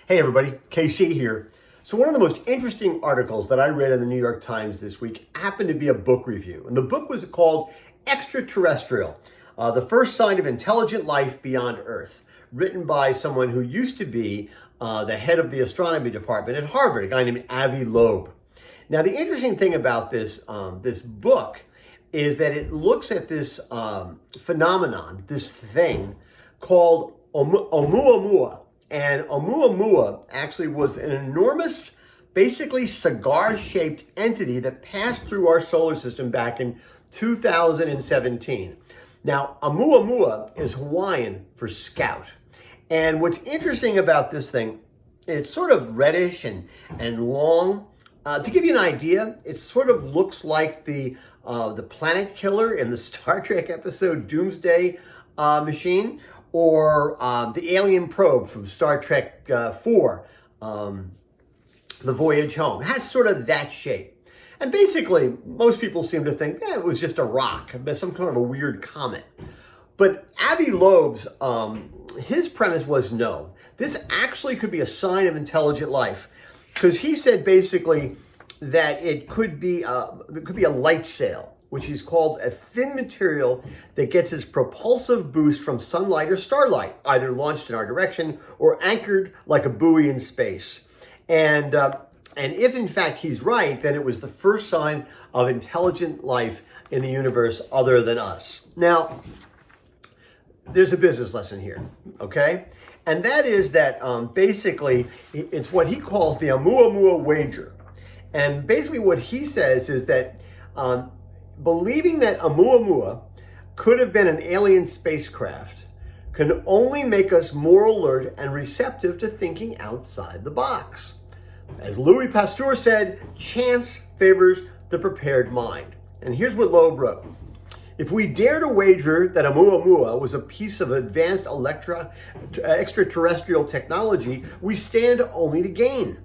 Hey everybody, KC here. So one of the most interesting articles that I read in the New York Times this week happened to be a book review. And the book was called Extraterrestrial, The First Sign of Intelligent Life Beyond Earth, written by someone who used to be the head of the astronomy department at Harvard, a guy named Avi Loeb. Now the interesting thing about this book is that it looks at this phenomenon, this thing called Oumuamua. And Oumuamua actually was an enormous, basically cigar-shaped entity that passed through our solar system back in 2017. Now, Oumuamua is Hawaiian for scout. And what's interesting about this thing, it's sort of reddish and long. To give you an idea, it sort of looks like the planet killer in the Star Trek episode Doomsday Machine, or the alien probe from Star Trek 4, The Voyage Home. It has sort of that shape. And basically, most people seem to think it was just a rock, some kind of a weird comet. But Avi Loeb's, his premise was no. This actually could be a sign of intelligent life. Because he said basically that it could be a light sail, which he's called a thin material that gets its propulsive boost from sunlight or starlight, either launched in our direction or anchored like a buoy in space. And if in fact he's right, then it was the first sign of intelligent life in the universe other than us. Now, there's a business lesson here, okay? And that is that basically it's what he calls the Oumuamua wager. And basically what he says is that believing that Oumuamua could have been an alien spacecraft can only make us more alert and receptive to thinking outside the box. As Louis Pasteur said, chance favors the prepared mind. And here's what Loeb wrote. If we dare to wager that Oumuamua was a piece of advanced extraterrestrial technology, we stand only to gain.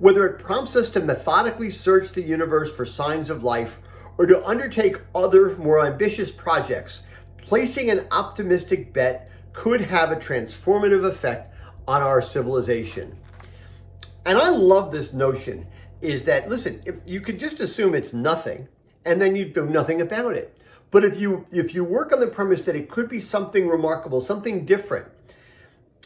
Whether it prompts us to methodically search the universe for signs of life or to undertake other more ambitious projects, placing an optimistic bet could have a transformative effect on our civilization. And I love this notion is that, listen, if you could just assume it's nothing and then you do nothing about it. But if you work on the premise that it could be something remarkable, something different,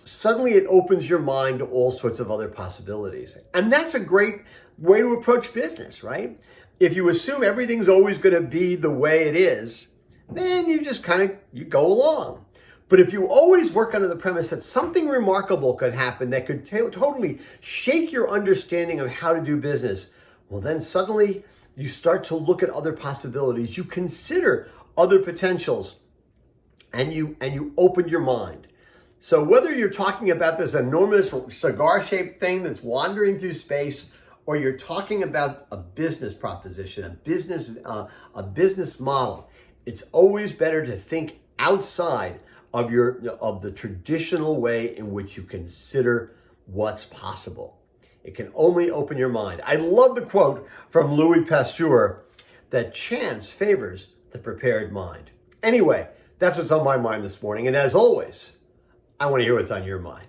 suddenly it opens your mind to all sorts of other possibilities. And that's a great way to approach business, right? If you assume everything's always going to be the way it is, then you just you go along. But if you always work under the premise that something remarkable could happen that could totally shake your understanding of how to do business, well, then suddenly you start to look at other possibilities. You consider other potentials and you open your mind. So whether you're talking about this enormous cigar-shaped thing that's wandering through space, or you're talking about a business proposition, a business model, it's always better to think outside of the traditional way in which you consider what's possible. It can only open your mind. I love the quote from Louis Pasteur that chance favors the prepared mind. Anyway, that's what's on my mind this morning. And as always, I want to hear what's on your mind.